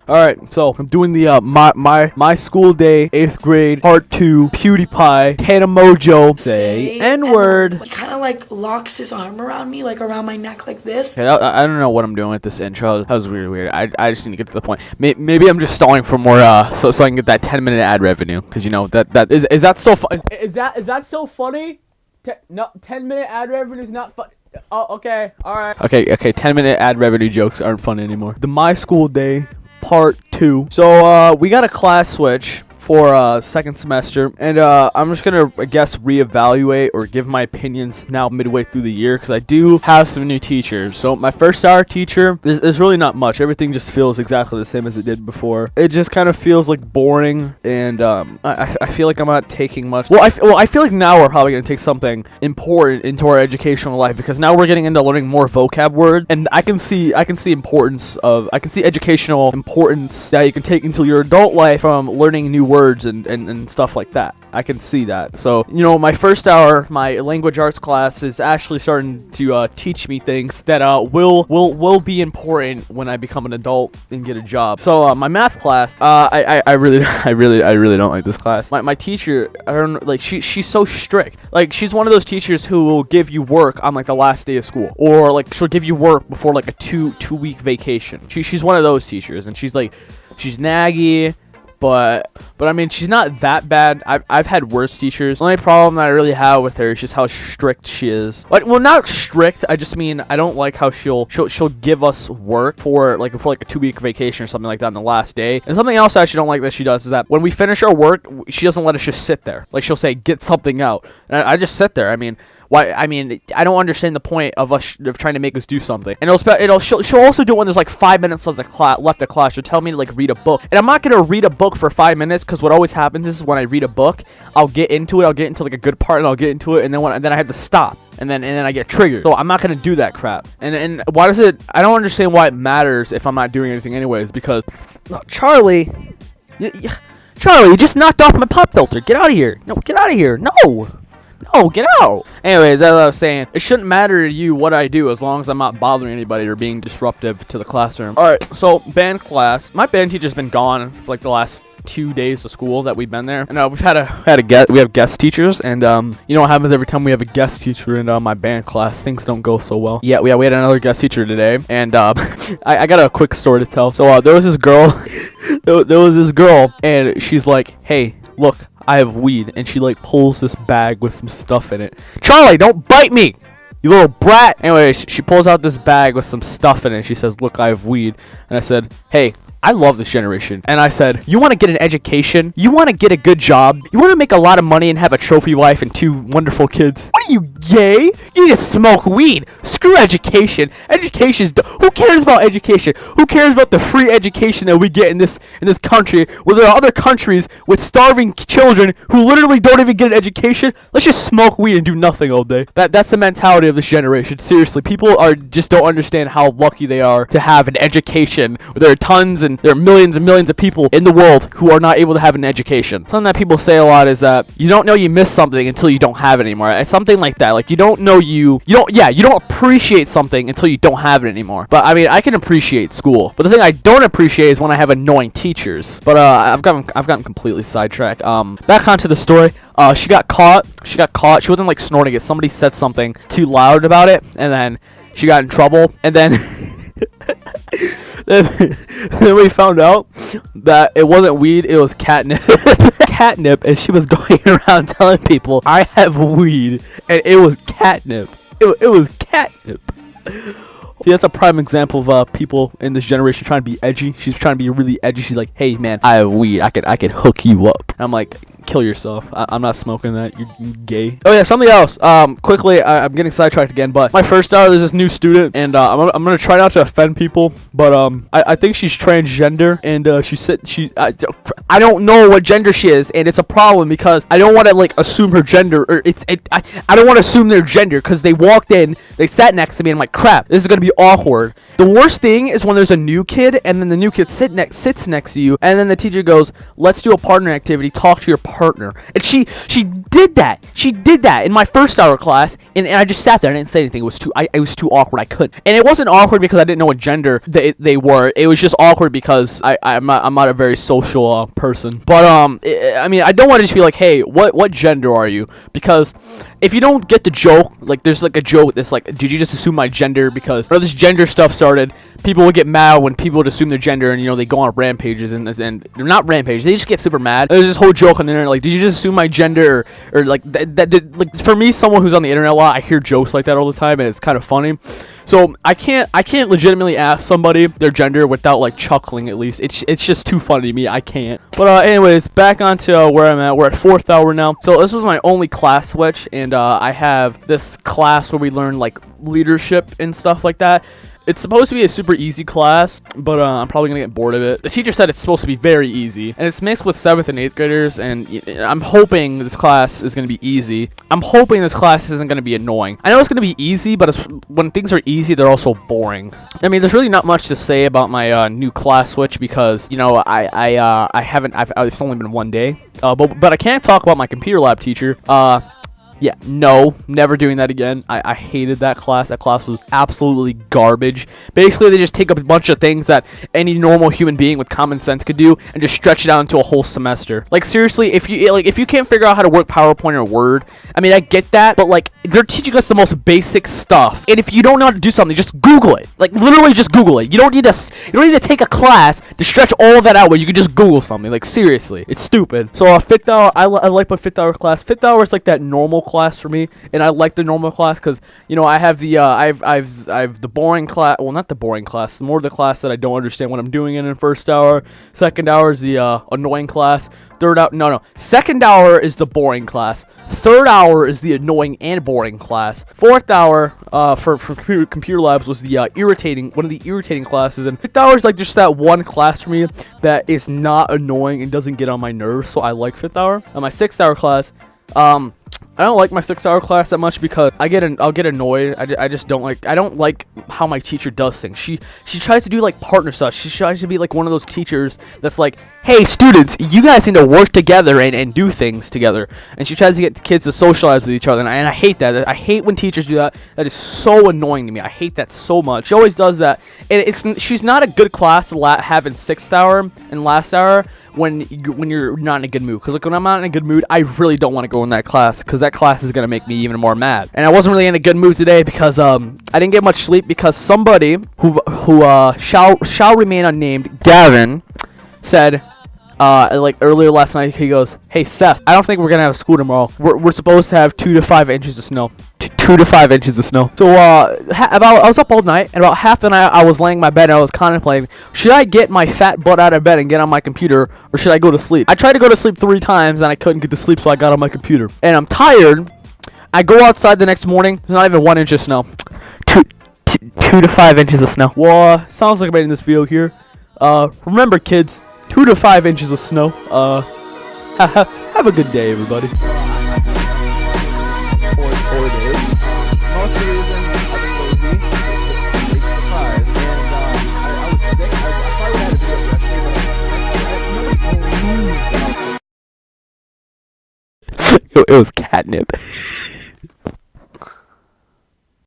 Alright, so I'm doing the my school day 8th grade part 2 PewDiePie Tana Mojo say N-word. He kind of like locks his arm around me, like around my neck like this. Okay, I don't know what I'm doing with this intro. That was really weird. I just need to get to the point. Maybe I'm just stalling for more so I can get that 10-minute ad revenue, because you know that is that so is that still funny? No, 10-minute ad revenue is not fun. Oh, okay, all right. Okay, 10-minute ad revenue jokes aren't fun anymore. The My School Day part 2. So we got a class switch for second semester, and I'm just gonna, I guess, reevaluate or give my opinions now midway through the year, because I do have some new teachers. So my first hour teacher, there's really not much. Everything just feels exactly the same as it did before. It just kind of feels like boring, and I feel like I'm not taking much. Well, I feel like now we're probably gonna take something important into our educational life, because now we're getting into learning more vocab words, and I can see educational importance that you can take into your adult life from learning new words and stuff like that. I can see that. So, you know, my first hour, my language arts class is actually starting to teach me things that will be important when I become an adult and get a job. So, my math class, I really don't like this class. My teacher, I don't know, like she's so strict. Like, she's one of those teachers who will give you work on like the last day of school, or like she'll give you work before like a two-week vacation. She's one of those teachers, and she's naggy. But I mean, she's not that bad. I've had worse teachers. The only problem that I really have with her is just how strict she is. Like, well, not strict. I just mean I don't like how she'll give us work for like a 2-week vacation or something like that on the last day. And something else I actually don't like that she does is that when we finish our work, she doesn't let us just sit there. Like, she'll say, "Get something out," and I just sit there. I mean, why? I mean, I don't understand the point of us trying to make us do something. And she'll also do it when there's like 5 minutes left of class. She'll tell me to like read a book, and I'm not gonna read a book for 5 minutes, because what always happens is when I read a book, I'll get into like a good part, and I'll get into it, and then I have to stop, and then I get triggered. So I'm not gonna do that crap. And why does it? I don't understand why it matters if I'm not doing anything anyways. Because Charlie, you just knocked off my pop filter. Get out of here! No, get out of here! No, get out! Anyways, as I was saying, it shouldn't matter to you what I do as long as I'm not bothering anybody or being disruptive to the classroom. Alright, so band class. My band teacher's been gone for like the last 2 days of school that we've been there, and we have guest teachers, and you know what happens every time we have a guest teacher in my band class? Things don't go so well. Yeah, we had another guest teacher today, and I got a quick story to tell. So there was this girl and she's like, "Hey, look, I have weed," and she like pulls this bag with some stuff in it. Charlie, don't bite me, you little brat. Anyway, she pulls out this bag with some stuff in it. She says, "Look, I have weed." And I said, "Hey, I love this generation." And I said, "You want to get an education? You want to get a good job? You want to make a lot of money and have a trophy wife and 2 wonderful kids? What are you, gay? You need to smoke weed. Screw education. Who cares about education? Who cares about the free education that we get in this country, where there are other countries with starving children who literally don't even get an education? Let's just smoke weed and do nothing all day." That's the mentality of this generation. Seriously, people just don't understand how lucky they are to have an education. There are tons and there are millions and millions of people in the world who are not able to have an education. Something that people say a lot is that you don't know you missed something until you don't have it anymore. It's something like that. Like, you don't appreciate something until you don't have it anymore. But I mean, I can appreciate school, but the thing I don't appreciate is when I have annoying teachers. But I've gotten completely sidetracked. Back onto the story. She got caught. She wasn't like snorting it. Somebody said something too loud about it, and then she got in trouble. And then then we found out that it wasn't weed, it was catnip. And she was going around telling people, "I have weed," and it was catnip. It was catnip. See, that's a prime example of people in this generation trying to be edgy. She's trying to be really edgy. She's like, "Hey man, I have weed. I could hook you up." And I'm like, kill yourself. I'm not smoking that. You're gay. Oh yeah, something else. Quickly, I'm getting sidetracked again. But my first hour, there's this new student, and I'm gonna try not to offend people, but I think she's transgender, and I don't know what gender she is, and it's a problem because I don't want to like assume her gender, or I don't want to assume their gender, because they walked in, they sat next to me, and I'm like, crap, this is gonna be awkward. The worst thing is when there's a new kid, and then the new kid sits next to you, and then the teacher goes, "Let's do a partner activity. Talk to your partner." partner. And she did that. She did that in my first hour class, and I just sat there and didn't say anything. It was too awkward. I couldn't. And it wasn't awkward because I didn't know what gender they were. It was just awkward because I'm not a very social person. But I mean, I don't want to just be like, hey, what gender are you? Because if you don't get the joke, like there's like a joke that's like, did you just assume my gender? Because when this gender stuff started, people would get mad when people would assume their gender, and they go on rampages and they're not rampages. They just get super mad. There's this whole joke on the internet like, did you just assume my gender? Or like that like for me, someone who's on the internet a lot, I hear jokes like that all the time, and it's kind of funny. So I can't legitimately ask somebody their gender without like chuckling at least. It's just too funny to me. I can't. But anyways, back onto where I'm at. We're at 4th hour now. So this is my only class switch, and I have this class where we learn like leadership and stuff like that. It's supposed to be a super easy class, but I'm probably going to get bored of it. The teacher said it's supposed to be very easy, and it's mixed with 7th and 8th graders, and I'm hoping this class is going to be easy. I'm hoping this class isn't going to be annoying. I know it's going to be easy, but when things are easy, they're also boring. I mean, there's really not much to say about my new class switch because, I haven't, it's only been one day. But I can't talk about my computer lab teacher. Yeah, no, never doing that again. I hated that class. That class was absolutely garbage. Basically, they just take up a bunch of things that any normal human being with common sense could do and just stretch it out into a whole semester. Like seriously, if you can't figure out how to work PowerPoint or Word, I mean, I get that, but like they're teaching us the most basic stuff. And if you don't know how to do something, just Google it. Like literally, just Google it. You don't need to take a class to stretch all of that out where you can just Google something. Like seriously, it's stupid. So 5th hour, I like my 5th hour class. 5th hour is like that normal class for me, and I like the normal class because I have the I've the boring class. Well, not the boring class. More of the class that I don't understand what I'm doing in 1st hour. 2nd hour is the annoying class. 3rd hour, no. 2nd hour is the boring class. 3rd hour is the annoying and boring class. 4th hour for computer labs was the one of the irritating classes, and 5th hour is like just that one class for me that is not annoying and doesn't get on my nerves. So I like 5th hour. My 6th hour class. I don't like my 6th hour class that much because I'll get annoyed. I just don't like. I don't like how my teacher does things. She tries to do like partner stuff. She tries to be like one of those teachers that's like, hey students, you guys need to work together and do things together. And she tries to get kids to socialize with each other. And I hate that. I hate when teachers do that. That is so annoying to me. I hate that so much. She always does that. And she's not a good class to have in 6th hour and last hour when you're not in a good mood. Because like when I'm not in a good mood, I really don't want to go in that class because that class is gonna make me even more mad. And I wasn't really in a good mood today because I didn't get much sleep because somebody who shall remain unnamed, Gavin, said like earlier last night, he goes, hey Seth, I don't think we're gonna have school tomorrow. We're supposed to have 2 to 5 inches of snow. 2 to 5 inches of snow. So I was up all night, and about half the night I was laying in my bed and I was contemplating, should I get my fat butt out of bed and get on my computer, or should I go to sleep? I tried to go to sleep 3 times and I couldn't get to sleep, so I got on my computer. And I'm tired. I go outside the next morning, there's not even 1 inch of snow. 2 to 5 inches of snow. Well, sounds like I'm ending this video here. Remember kids, 2 to 5 inches of snow. Have a good day, everybody. It was catnip.